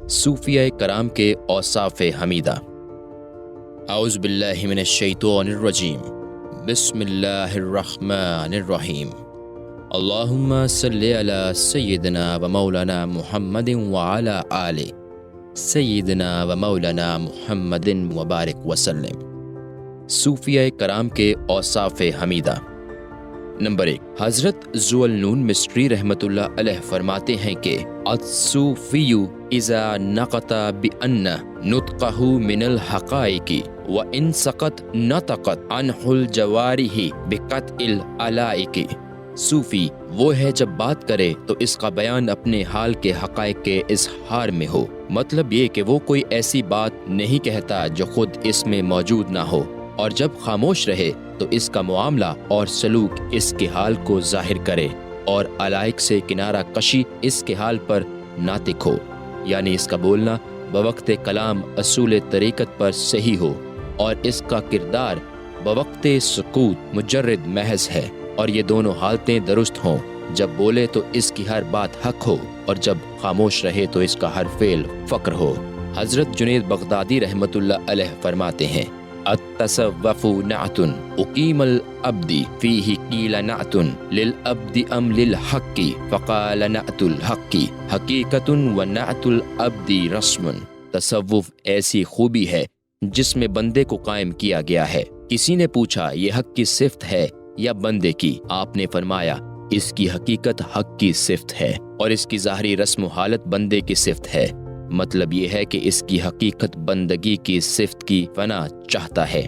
صوفیہ کرام کے اوصاف حمیدہ۔ اعوذ باللہ من الشیطان الرجیم، بسم اللہ الرحمن الرحیم۔ اللہم صلی علی سیدنا و مولانا محمد وعلی آل سیدنا و مولانا محمد وبارک وسلم۔ صوفیہ کرام کے اوصاف حمیدہ۔ نمبر 1، حضرت ذوالنون مصری رحمۃ اللہ علیہ فرماتے ہیں کہ الصوفی اذا نقط بأن نطقہ من الحقائق وان سقط نطقت عنہ الجوارح بقطع العلائق۔ صوفی وہ ہے جب بات کرے تو اس کا بیان اپنے حال کے حقائق کے اظہار میں ہو، مطلب یہ کہ وہ کوئی ایسی بات نہیں کہتا جو خود اس میں موجود نہ ہو، اور جب خاموش رہے تو اس کا معاملہ اور سلوک اس کے حال کو ظاہر کرے، اور علائق سے کنارہ کشی اس کے حال پر ناطق ہو، یعنی اس کا بولنا بوقت کلام اصول طریقت پر صحیح ہو، اور اس کا کردار بوقت سکوت مجرد محض ہے، اور یہ دونوں حالتیں درست ہوں، جب بولے تو اس کی ہر بات حق ہو، اور جب خاموش رہے تو اس کا ہر فعل فقر ہو۔ حضرت جنید بغدادی رحمۃ اللہ علیہ فرماتے ہیں التصوف نعت اقیم العبد فیہ قیل نعت للعبد ام للحق فقال نعت الحق حقیقت و نعت العبد رسم۔ تصوف ایسی خوبی ہے جس میں بندے کو قائم کیا گیا ہے۔ کسی نے پوچھا یہ حق کی صفت ہے یا بندے کی؟ آپ نے فرمایا اس کی حقیقت حق کی صفت ہے اور اس کی ظاہری رسم و حالت بندے کی صفت ہے۔ مطلب یہ ہے کہ اس کی حقیقت بندگی کی صفت کی فنا چاہتا ہے،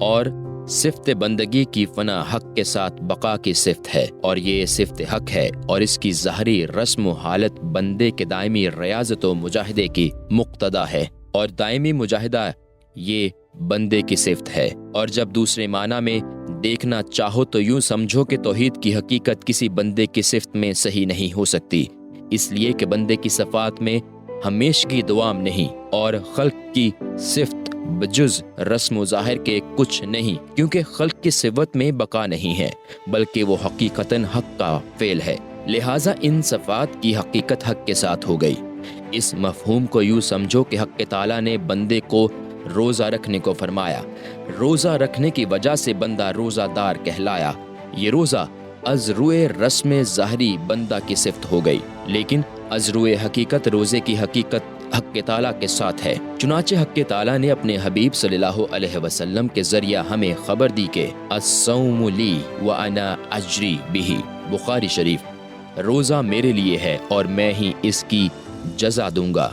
اور صفت بندگی کی فنا حق کے ساتھ بقا کی صفت ہے، اور یہ صفت حق ہے، اور اس کی ظاہری رسم و حالت بندے کے دائمی ریاضت و مجاہدے کی مقتضا ہے، اور دائمی مجاہدہ یہ بندے کی صفت ہے۔ اور جب دوسرے معنی میں دیکھنا چاہو تو یوں سمجھو کہ توحید کی حقیقت کسی بندے کی صفت میں صحیح نہیں ہو سکتی، اس لیے کہ بندے کی صفات میں ہمیشگی دوام نہیں، اور خلق کی صفت بجز رسم و ظاہر کے کچھ نہیں، کیونکہ خلق کی صفت میں بقا نہیں ہے بلکہ وہ حقیقتاً حق کا فعل ہے، لہٰذا ان صفات کی حقیقت حق کے ساتھ ہو گئی۔ اس مفہوم کو یوں سمجھو کہ حق تعالیٰ نے بندے کو روزہ رکھنے کو فرمایا، روزہ رکھنے کی وجہ سے بندہ روزہ دار کہلایا۔ یہ روزہ از روئے رسم ظاہری بندہ کی صفت ہو گئی، لیکن از روئے حقیقت روزے کی حقیقت حق تعالیٰ کے ساتھ ہے۔ چنانچہ حق تعالیٰ نے اپنے حبیب صلی اللہ علیہ وسلم کے ذریعہ ہمیں خبر دی کہ الصوم لی وانا اجری بہ، بخاری شریف، روزہ میرے لیے ہے اور میں ہی اس کی جزا دوں گا۔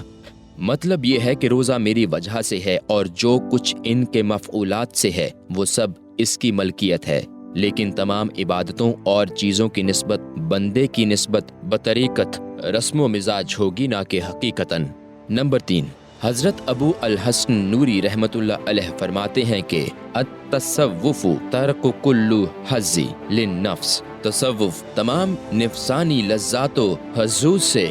مطلب یہ ہے کہ روزہ میری وجہ سے ہے، اور جو کچھ ان کے مفعولات سے ہے وہ سب اس کی ملکیت ہے، لیکن تمام عبادتوں اور چیزوں کی نسبت بندے کی نسبت بطریقت رسم و مزاج ہوگی، نہ کہ حقیقتاً۔ نمبر 3، حضرت ابو الحسن نوری رحمۃ اللہ علیہ فرماتے ہیں کہ التصوف ترک کل حظ للنفس۔ تصوف تمام نفسانی لذات و حظوظ سے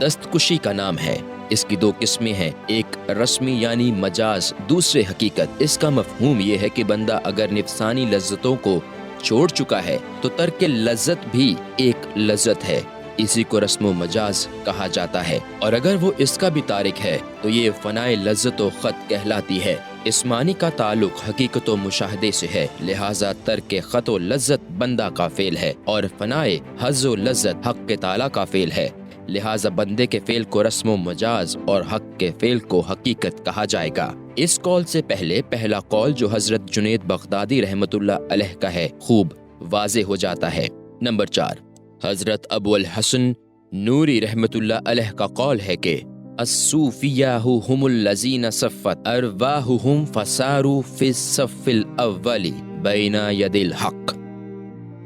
دستکشی کا نام ہے۔ اس کی 2 قسمیں ہیں، ایک رسمی یعنی مجاز، دوسرے حقیقت۔ اس کا مفہوم یہ ہے کہ بندہ اگر نفسانی لذتوں کو چھوڑ چکا ہے تو ترک لذت بھی ایک لذت ہے، اسی کو رسم و مجاز کہا جاتا ہے، اور اگر وہ اس کا بھی تارک ہے تو یہ فنائے لذت و خط کہلاتی ہے۔ اس معنی کا تعلق حقیقت و مشاہدے سے ہے، لہٰذا ترک خط و لذت بندہ کا فعل ہے، اور فنائے حظ و لذت حق کے تعالیٰ کا فعل ہے، لہٰذا بندے کے فعل کو رسم و مجاز اور حق کے فعل کو حقیقت کہا جائے گا۔ اس قول سے پہلا قول جو حضرت جنید بغدادی رحمۃ اللہ علیہ کا ہے خوب واضح ہو جاتا ہے۔ نمبر 4، حضرت ابو الحسن نوری رحمۃ اللہ علیہ کا قول ہے کہ الصوفیہ هم الذین صفت ارواحهم فصاروا فی الصف الاول بین ید الحق۔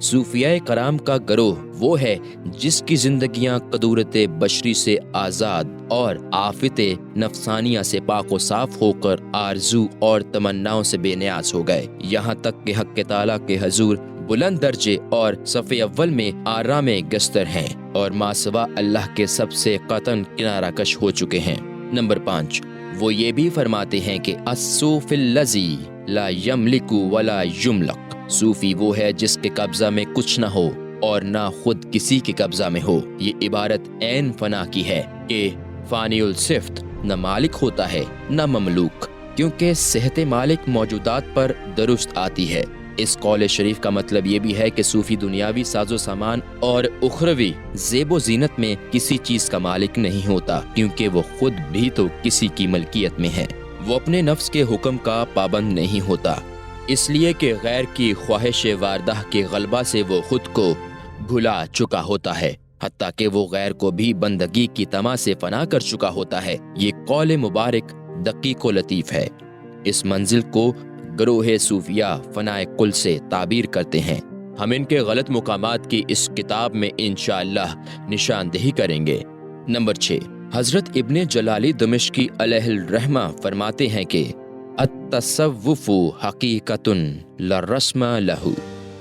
صوفیہ کرام کا گروہ وہ ہے جس کی زندگیاں قدورت بشری سے آزاد اور آفت نفسانیہ سے پاک و صاف ہو کر آرزو اور تمناؤں سے بے نیاز ہو گئے، یہاں تک کہ حق تعالیٰ کے حضور بلند درجے اور صف اول میں آرام گستر ہیں، اور ماسوا اللہ کے سب سے قطعاً کنارہ کش ہو چکے ہیں۔ نمبر 5، وہ یہ بھی فرماتے ہیں کہ الصوف الذی لا یملک ولا یملک۔ صوفی وہ ہے جس کے قبضہ میں کچھ نہ ہو اور نہ خود کسی کے قبضہ میں ہو۔ یہ عبارت عین فنا کی ہے کہ فانی الصفت نہ مالک ہوتا ہے نہ مملوک، کیونکہ صحت مالک موجودات پر درست آتی ہے۔ اس قول شریف کا مطلب یہ بھی ہے کہ صوفی دنیاوی ساز و سامان اور اخروی زیب و زینت میں کسی چیز کا مالک نہیں ہوتا، کیونکہ وہ خود بھی تو کسی کی ملکیت میں ہے۔ وہ اپنے نفس کے حکم کا پابند نہیں ہوتا، اس لیے کہ غیر کی خواہش واردہ کے غلبہ سے وہ خود کو بھلا چکا ہوتا ہے، حتیٰ کہ وہ غیر کو بھی بندگی کی طمع سے فنا کر چکا ہوتا ہے۔ یہ قول مبارک دقیق و لطیف ہے۔ اس منزل کو گروہ صوفیہ فنائے کل سے تعبیر کرتے ہیں۔ ہم ان کے غلط مقامات کی اس کتاب میں انشاءاللہ نشاندہی کریں گے۔ نمبر 6، حضرت ابن جلالی دمشقی علیہ الرحمہ فرماتے ہیں کہ التصوف حقیقت لا رسم لہ،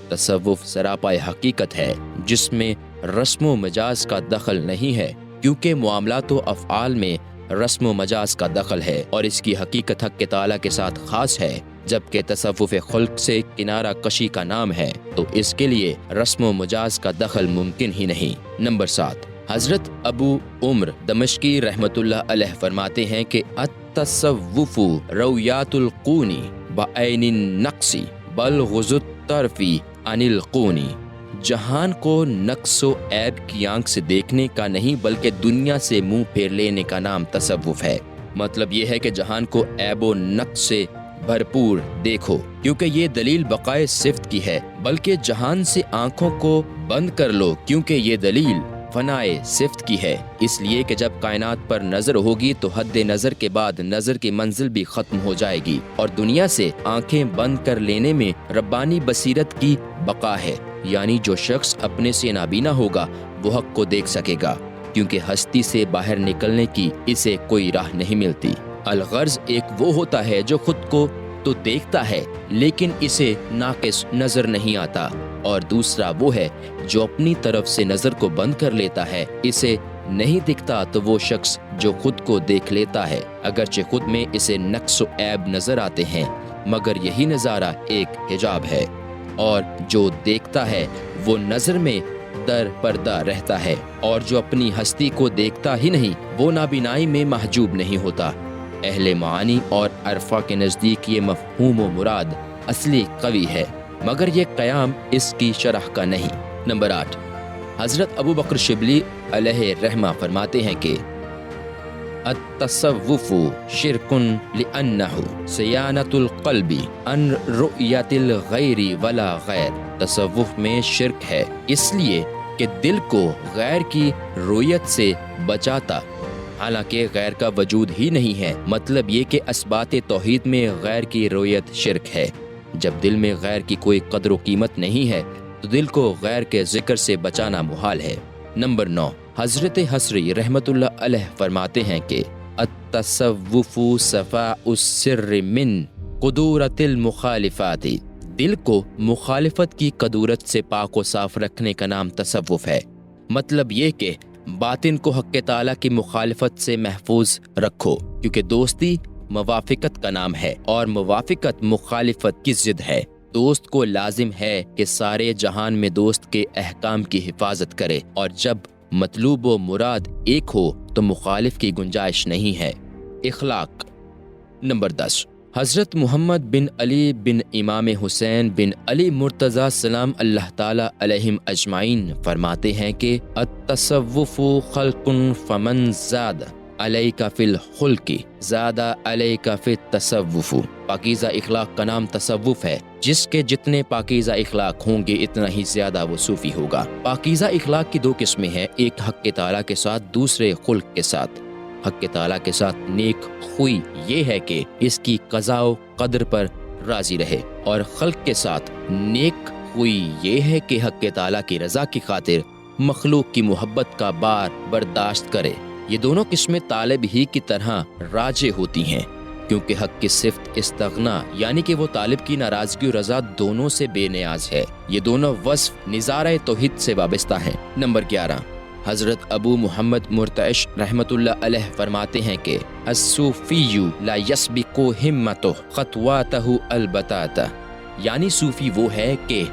تصوف سراپائے حقیقت ہے جس میں رسم و مجاز کا دخل نہیں ہے، کیونکہ معاملات و افعال میں رسم و مجاز کا دخل ہے اور اس کی حقیقت حق تعالیٰ کے ساتھ خاص ہے، جبکہ تصوف خلق سے کنارہ کشی کا نام ہے، تو اس کے لیے رسم و مجاز کا دخل ممکن ہی نہیں۔ نمبر 7، حضرت ابو عمر دمشقی رحمت اللہ علیہ فرماتے ہیں کہ التصوف رویات القونی بعین النقص بل غض الطرفی عن القونی، جہان کو نقص و عیب کی آنکھ سے دیکھنے کا نہیں بلکہ دنیا سے منہ پھیر لینے کا نام تصوف ہے۔ مطلب یہ ہے کہ جہان کو عیب و نقص سے بھرپور دیکھو، کیونکہ یہ دلیل بقائے صفت کی ہے، بلکہ جہان سے آنکھوں کو بند کر لو، کیونکہ یہ دلیل فنائے صفت کی ہے۔ اس لیے کہ جب کائنات پر نظر ہوگی تو حد نظر کے بعد نظر کی منزل بھی ختم ہو جائے گی اور دنیا سے آنکھیں بند کر لینے میں ربانی بصیرت کی بقا ہے، یعنی جو شخص اپنے سے نابینا ہوگا وہ حق کو دیکھ سکے گا، کیونکہ ہستی سے باہر نکلنے کی اسے کوئی راہ نہیں ملتی۔ الغرض ایک وہ ہوتا ہے جو خود کو تو دیکھتا ہے لیکن اسے ناقص نظر نہیں آتا، اور دوسرا وہ ہے جو اپنی طرف سے نظر کو بند کر لیتا ہے، اسے نہیں دکھتا تو وہ شخص جو خود کو دیکھ لیتا ہے، اگرچہ خود میں اسے نقص و عیب نظر آتے ہیں، مگر یہی نظارہ ایک حجاب ہے، اور جو دیکھتا ہے وہ نظر میں در پردہ رہتا ہے، اور جو اپنی ہستی کو دیکھتا ہی نہیں وہ نابینائی میں محجوب نہیں ہوتا۔ اہل معانی اور عرفہ کے نزدیک یہ مفہوم و مراد اصلی قوی ہے، مگر یہ قیام اس کی شرح کا نہیں۔ نمبر 8، حضرت ابو بکر شبلی علیہ رحمہ فرماتے ہیں کہ التصوف شرک لأنہ صیانۃ القلب عن رؤیت الغیر ولا غیر، تصوف میں شرک ہے اس لیے کہ دل کو غیر کی رؤیت سے بچاتا، حالانکہ غیر کا وجود ہی نہیں ہے۔ مطلب یہ کہ اسبات توحید میں غیر کی رؤیت شرک ہے۔ جب دل میں غیر کی کوئی قدر و قیمت نہیں ہے تو دل کو غیر کے ذکر سے بچانا محال ہے۔ نمبر 9، حضرت حضری رحمت اللہ علیہ فرماتے ہیں کہ التصوف صفاء السر من قدورت المخالفات، دل کو مخالفت کی قدورت سے پاک و صاف رکھنے کا نام تصوف ہے۔ مطلب یہ کہ باطن کو حق تعالیٰ کی مخالفت سے محفوظ رکھو، کیونکہ دوستی موافقت کا نام ہے اور موافقت مخالفت کی ضد ہے۔ دوست کو لازم ہے کہ سارے جہان میں دوست کے احکام کی حفاظت کرے، اور جب مطلوب و مراد ایک ہو تو مخالف کی گنجائش نہیں ہے۔ اخلاق۔ نمبر 10، حضرت محمد بن علی بن امام حسین بن علی مرتضیٰ سلام اللہ تعالیٰ علیہم اجمعین فرماتے ہیں کہ التصوف خلق فمن زاد علیک فی الخلق زاد علیک فی التصوف، پاکیزہ اخلاق کا نام تصوف ہے، جس کے جتنے پاکیزہ اخلاق ہوں گے اتنا ہی زیادہ وہ صوفی ہوگا۔ پاکیزہ اخلاق کی 2 قسمیں ہیں، ایک حق تعالیٰ کے ساتھ، دوسرے خلق کے ساتھ۔ حق تعالیٰ کے ساتھ نیک خوئی یہ ہے کہ اس کی قضاء و قدر پر راضی رہے، اور خلق کے ساتھ نیک خوئی یہ ہے کہ حق تعالیٰ کی رضا کی خاطر مخلوق کی محبت کا بار برداشت کرے۔ یہ دونوں قسمیں طالب ہی کی طرح راجع ہوتی ہیں، کیونکہ حق کی صفت استغنا، یعنی کہ وہ طالب کی ناراضگی و رضا دونوں سے بے نیاز ہے۔ یہ دونوں وصف نظارہ توحید سے وابستہ ہیں۔ نمبر 11، حضرت ابو محمد مرتعش رحمت اللہ علیہ فرماتے ہیں کہ الصوفی لا یسبق ہمتہ خطواتہ البتاتہ، یعنی صوفی وہ ہے کہ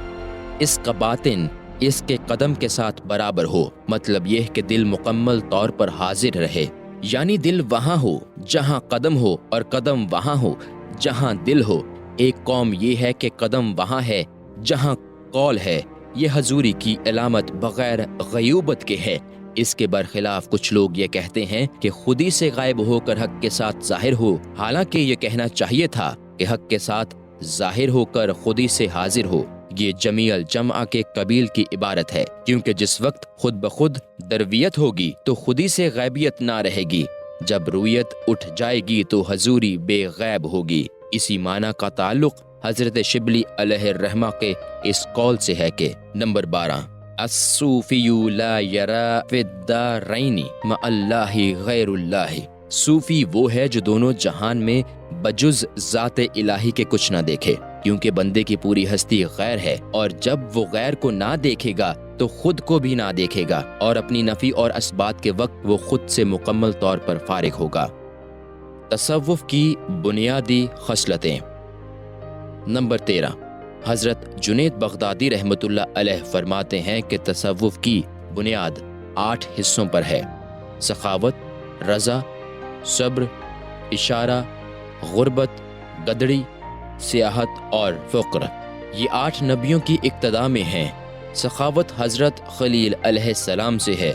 اس کا باطن اس کے قدم کے ساتھ برابر ہو۔ مطلب یہ کہ دل مکمل طور پر حاضر رہے، یعنی دل وہاں ہو جہاں قدم ہو اور قدم وہاں ہو جہاں دل ہو۔ ایک قوم یہ ہے کہ قدم وہاں ہے جہاں قول ہے۔ یہ حضوری کی علامت بغیر غیوبت کے ہے۔ اس کے برخلاف کچھ لوگ یہ کہتے ہیں کہ خودی سے غائب ہو کر حق کے ساتھ ظاہر ہو، حالانکہ یہ کہنا چاہیے تھا کہ حق کے ساتھ ظاہر ہو کر خودی سے حاضر ہو۔ یہ جمیع الجمع کے قبیل کی عبارت ہے، کیونکہ جس وقت خود بخود درویت ہوگی تو خودی سے غیبیت نہ رہے گی، جب رویت اٹھ جائے گی تو حضوری بے غیب ہوگی۔ اسی معنی کا تعلق حضرت شبلی علیہ الرحمہ کے اس قول سے ہے کہ نمبر 12 الصوفی لا یرا فی الدارین مع اللہ غیر اللہ۔ صوفی وہ ہے جو دونوں جہان میں بجز ذات الہی کے کچھ نہ دیکھے، کیونکہ بندے کی پوری ہستی غیر ہے، اور جب وہ غیر کو نہ دیکھے گا تو خود کو بھی نہ دیکھے گا، اور اپنی نفی اور اثبات کے وقت وہ خود سے مکمل طور پر فارغ ہوگا۔ تصوف کی بنیادی خصلتیں۔ نمبر 13 حضرت جنید بغدادی رحمۃ اللہ علیہ فرماتے ہیں کہ تصوف کی بنیاد 8 حصوں پر ہے: سخاوت، رضا، صبر، اشارہ، غربت، گدڑی، سیاحت اور فقر۔ یہ 8 نبیوں کی اقتدا میں ہیں۔ سخاوت حضرت خلیل علیہ السلام سے ہے،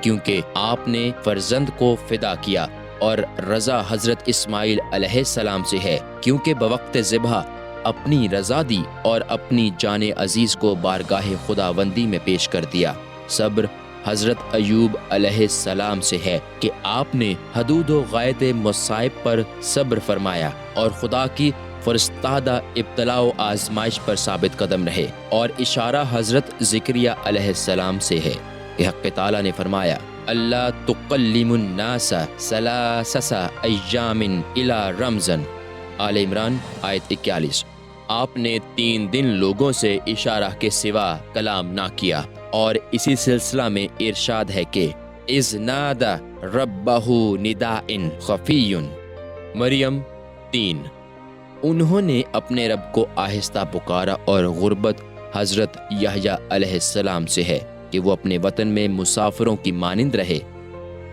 کیونکہ آپ نے فرزند کو فدا کیا، اور رضا حضرت اسماعیل علیہ السلام سے ہے، کیونکہ بوقت ذبح اپنی رضا دی اور اپنی جان عزیز کو بارگاہ خداوندی میں پیش کر دیا۔ صبر حضرت ایوب علیہ السلام سے ہے کہ آپ نے حدود و غایت مصائب پر صبر فرمایا اور خدا کی فرستادہ ابتلاء و آزمائش پر ثابت قدم رہے۔ اور اشارہ حضرت زکریا علیہ السلام سے ہے کہ حق تعالیٰ نے فرمایا اللہ تکلم الناس ثلاث ایام الی رمضان، آل عمران آیت 41۔ آپ نے 3 دن لوگوں سے اشارہ کے سوا کلام نہ کیا، اور اسی سلسلہ میں ارشاد ہے کہ اذ نادى ربہ نداء خفی، مریم 3۔ انہوں نے اپنے رب کو آہستہ پکارا، اور غربت حضرت یحییٰ علیہ السلام سے ہے کہ وہ اپنے وطن میں مسافروں کی مانند رہے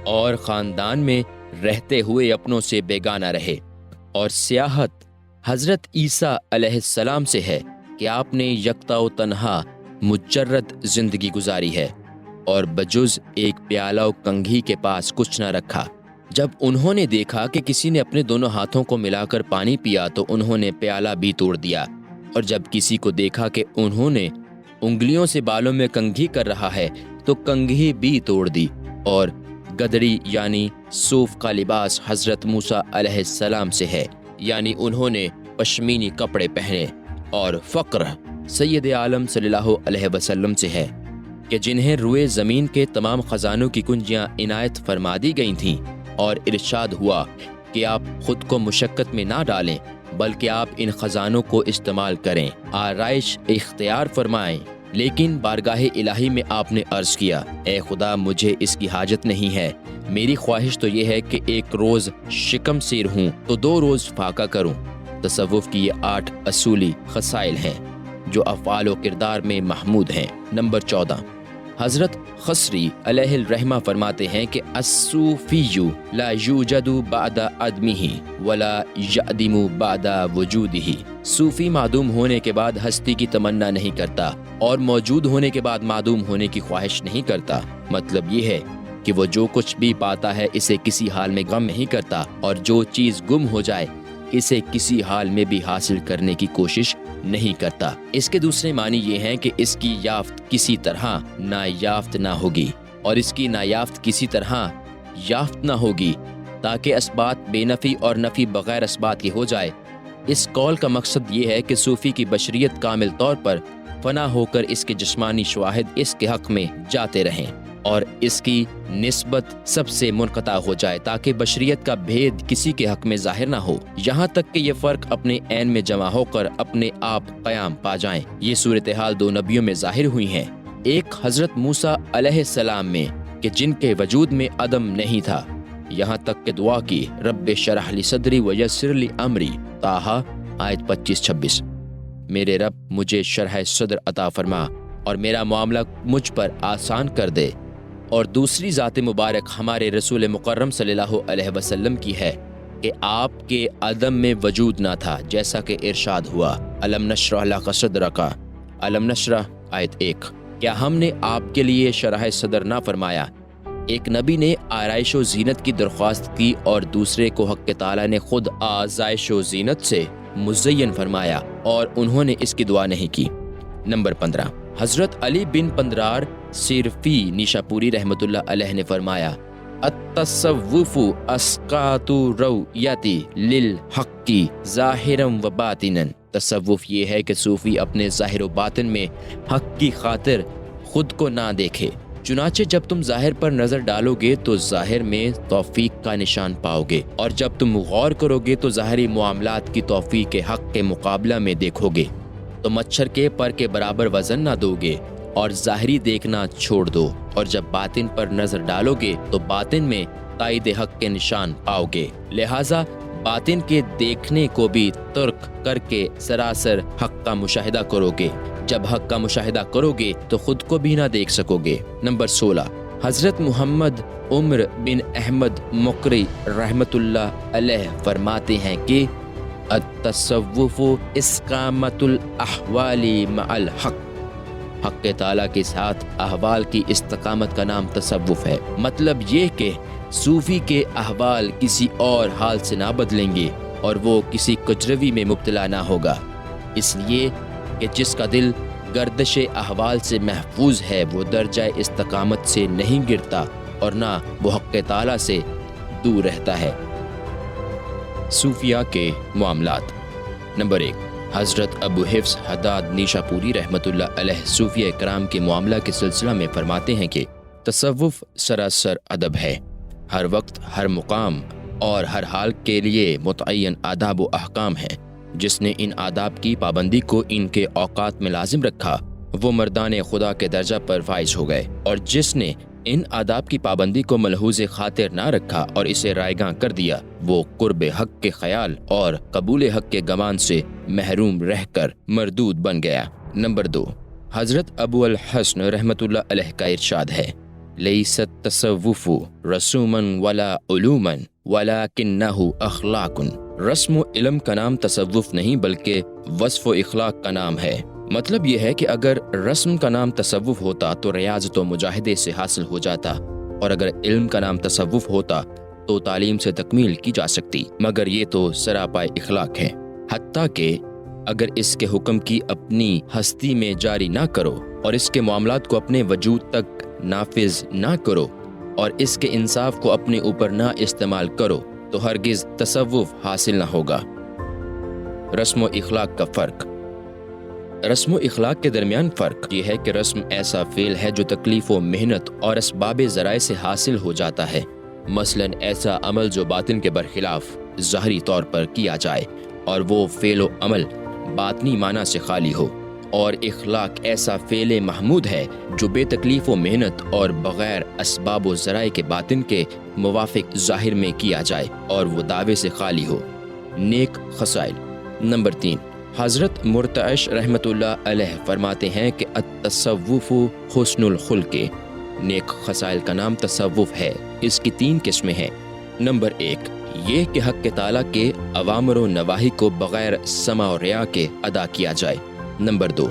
اور خاندان میں رہتے ہوئے اپنوں سے بیگانہ رہے۔ اور سیاحت حضرت عیسیٰ علیہ السلام سے ہے کہ آپ نے یکتا و تنہا مجرد زندگی گزاری ہے، اور بجز ایک پیالہ و کنگھی کے پاس کچھ نہ رکھا۔ جب انہوں نے دیکھا کہ کسی نے اپنے دونوں ہاتھوں کو ملا کر پانی پیا تو انہوں نے پیالہ بھی توڑ دیا، اور جب کسی کو دیکھا کہ انہوں نے انگلیوں سے بالوں میں کنگھی کر رہا ہے تو کنگھی بھی توڑ دی۔ اور گدڑی یعنی صوف کا لباس حضرت موسیٰ علیہ السلام سے ہے، یعنی انہوں نے پشمینی کپڑے پہنے۔ اور فقر سید عالم صلی اللہ علیہ وسلم سے ہے کہ جنہیں روئے زمین کے تمام خزانوں کی کنجیاں عنایت فرما دی گئی تھیں، اور ارشاد ہوا کہ آپ خود کو مشقت میں نہ ڈالیں بلکہ آپ ان خزانوں کو استعمال کریں، آرائش اختیار فرمائیں۔ لیکن بارگاہ الہی میں آپ نے عرض کیا اے خدا مجھے اس کی حاجت نہیں ہے، میری خواہش تو یہ ہے کہ 1 روز شکم سیر ہوں تو 2 روز فاقہ کروں۔ تصوف کی یہ 8 اصولی خصائل ہیں جو افعال و کردار میں محمود ہیں۔ نمبر 14 حضرت خصری علیہ الرحمہ فرماتے ہیں کہ الصوفی لا یوجد بعد عدمہ ولا یعدم بعد وجودہ۔ صوفی معدوم ہونے کے بعد ہستی کی تمنا نہیں کرتا اور موجود ہونے کے بعد معدوم ہونے کی خواہش نہیں کرتا۔ مطلب یہ ہے کہ وہ جو کچھ بھی پاتا ہے اسے کسی حال میں غم نہیں کرتا، اور جو چیز گم ہو جائے اسے کسی حال میں بھی حاصل کرنے کی کوشش نہیں کرتا۔ اس کے دوسرے معنی یہ ہیں کہ اس کی یافت کسی طرح نایافت نہ ہوگی، اور اس کی نایافت کسی طرح یافت نہ ہوگی، تاکہ اسبات بے نفی اور نفی بغیر اسبات کی ہو جائے۔ اس قول کا مقصد یہ ہے کہ صوفی کی بشریت کامل طور پر فنا ہو کر اس کے جسمانی شواہد اس کے حق میں جاتے رہیں، اور اس کی نسبت سب سے منقطع ہو جائے، تاکہ بشریت کا بھید کسی کے حق میں ظاہر نہ ہو، یہاں تک کہ یہ فرق اپنے عین میں جمع ہو کر اپنے آپ قیام پا جائیں۔ یہ صورتحال 2 نبیوں میں ظاہر ہوئی ہیں، ایک حضرت موسیٰ علیہ السلام میں کہ جن کے وجود میں عدم نہیں تھا، یہاں تک کہ دعا کی رب شرح لی صدری ویسر لی امری، طٰہٰ آیت 25-26، میرے رب مجھے شرح صدر عطا فرما اور میرا معاملہ مجھ پر آسان کر دے۔ اور دوسری ذات مبارک ہمارے رسول مکرم صلی اللہ علیہ وسلم کی ہے کہ آپ کے عدم میں وجود نہ تھا، جیسا کہ ارشاد ہوا الم نشرح لک صدرک، الم نشرح آیت 1۔ کیا ہم نے آپ کے لیے شرح صدر نہ فرمایا؟ ایک نبی نے آرائش و زینت کی درخواست کی اور دوسرے کو حق تعالیٰ نے خود آزائش و زینت سے مزین فرمایا اور انہوں نے اس کی دعا نہیں کی۔ نمبر 15، حضرت علی بن پندرار صرفی نیشاپوری رحمۃ اللہ علیہ نے فرمایا التصوف اسقاط رویتی للحق ظاہرا و باطنا۔ تصوف یہ ہے کہ صوفی اپنے ظاہر و باطن میں حق کی خاطر خود کو نہ دیکھے، چنانچہ جب تم ظاہر پر نظر ڈالو گے تو ظاہر میں توفیق کا نشان پاؤ گے، اور جب تم غور کرو گے تو ظاہری معاملات کی توفیق حق کے مقابلہ میں دیکھو گے۔ تو مچھر کے پر کے برابر وزن نہ دو گے اور ظاہری دیکھنا چھوڑ دو، اور جب باطن پر نظر ڈالو گے تو باطن میں تائید حق کے نشان پاؤ گے۔ لہٰذا باطن کے دیکھنے کو بھی ترک کر کے سراسر حق کا مشاہدہ کرو گے۔ جب حق کا مشاہدہ کرو گے تو خود کو بھی نہ دیکھ سکو گے۔ نمبر 16، حضرت محمد عمر بن احمد مقری رحمۃ اللہ علیہ فرماتے ہیں کہ التصوف استقامت الاحوال مع الحق، حق تعالیٰ کے ساتھ احوال کی استقامت کا نام تصوف ہے۔ مطلب یہ کہ صوفی کے احوال کسی اور حال سے نہ بدلیں گے اور وہ کسی کجروی میں مبتلا نہ ہوگا، اس لیے کہ جس کا دل گردش احوال سے محفوظ ہے وہ درجہ استقامت سے نہیں گرتا اور نہ وہ حق تعالیٰ سے دور رہتا ہے۔ صوفیہ کے معاملات۔ نمبر 1، حضرت ابو حفص حداد نیشاپوری رحمۃ اللہ علیہ صوفیہ کرام کے معاملہ کے سلسلہ میں فرماتے ہیں کہ تصوف سراسر ادب ہے، ہر وقت، ہر مقام اور ہر حال کے لیے متعین آداب و احکام ہیں۔ جس نے ان آداب کی پابندی کو ان کے اوقات میں لازم رکھا وہ مردان خدا کے درجہ پر فائز ہو گئے، اور جس نے ان آداب کی پابندی کو ملحوظ خاطر نہ رکھا اور اسے رائیگاں کر دیا وہ قرب حق کے خیال اور قبول حق کے گمان سے محروم رہ کر مردود بن گیا۔ نمبر 2، حضرت ابو الحسن رحمۃ اللہ علیہ کا ارشاد ہے لیس التصوف رسوما ولا علوما ولکنہ اخلاق۔ رسم و علم کا نام تصوف نہیں بلکہ وصف و اخلاق کا نام ہے۔ مطلب یہ ہے کہ اگر رسم کا نام تصوف ہوتا تو ریاضت و مجاہدے سے حاصل ہو جاتا، اور اگر علم کا نام تصوف ہوتا تو تعلیم سے تکمیل کی جا سکتی، مگر یہ تو سراپائے اخلاق ہے۔ حتیٰ کہ اگر اس کے حکم کی اپنی ہستی میں جاری نہ کرو اور اس کے معاملات کو اپنے وجود تک نافذ نہ کرو اور اس کے انصاف کو اپنے اوپر نہ استعمال کرو تو ہرگز تصوف حاصل نہ ہوگا۔ رسم و اخلاق کا فرق۔ رسم و اخلاق کے درمیان فرق یہ ہے کہ رسم ایسا فعل ہے جو تکلیف و محنت اور اسباب ذرائع سے حاصل ہو جاتا ہے، مثلاً ایسا عمل جو باطن کے برخلاف ظاہری طور پر کیا جائے اور وہ فعل و عمل باطنی معنی سے خالی ہو، اور اخلاق ایسا فعل محمود ہے جو بے تکلیف و محنت اور بغیر اسباب و ذرائع کے باطن کے موافق ظاہر میں کیا جائے اور وہ دعوے سے خالی ہو۔ نیک خصائل۔ نمبر 3، حضرت مرتعش رحمۃ اللہ علیہ فرماتے ہیں کہ التصوف حسن الخلق، نیک خصائل کا نام تصوف ہے۔ اس کی 3 قسمیں ہیں۔ نمبر 1، یہ کہ حق تعالیٰ کے اوامر و نواہی کو بغیر سمع و ریا کے ادا کیا جائے۔ نمبر 2،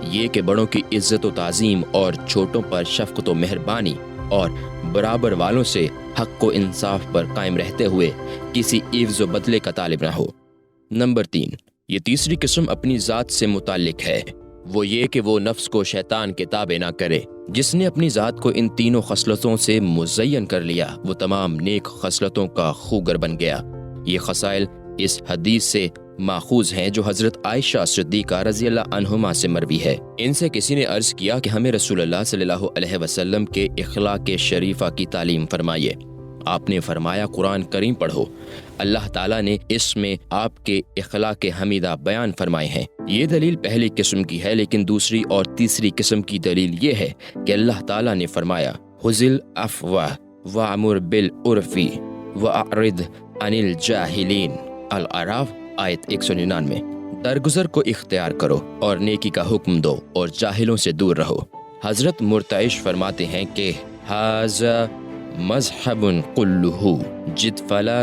یہ کہ بڑوں کی عزت و تعظیم اور چھوٹوں پر شفقت و مہربانی اور برابر والوں سے حق و انصاف پر قائم رہتے ہوئے کسی عوض و بدلے کا طالب نہ ہو۔ نمبر 3، یہ تیسری قسم اپنی ذات سے متعلق ہے، وہ یہ کہ وہ نفس کو شیطان کے تابع نہ کرے۔ جس نے اپنی ذات کو ان تینوں خصلتوں سے مزین کر لیا وہ تمام نیک خصلتوں کا خوگر بن گیا۔ یہ خصائل اس حدیث سے ماخوذ ہیں جو حضرت عائشہ صدیقہ رضی اللہ عنہما سے مروی ہے۔ ان سے کسی نے عرض کیا کہ ہمیں رسول اللہ صلی اللہ علیہ وسلم کے اخلاق شریفہ کی تعلیم فرمائیے۔ آپ نے فرمایا قرآن کریم پڑھو، اللہ تعالیٰ نے اس میں آپ کے اخلاق حمیدہ بیان فرمائے ہیں۔ یہ دلیل پہلی قسم کی ہے، لیکن دوسری اور تیسری قسم کی دلیل یہ ہے کہ اللہ تعالیٰ نے فرمایا خذ العفو وأمر بالعرف وأعرض عن الجاہلین، الاعراف آیت 199۔ درگزر کو اختیار کرو اور نیکی کا حکم دو اور جاہلوں سے دور رہو۔ حضرت مرتعش فرماتے ہیں کہ ھذا مذہب کلہ جد فلا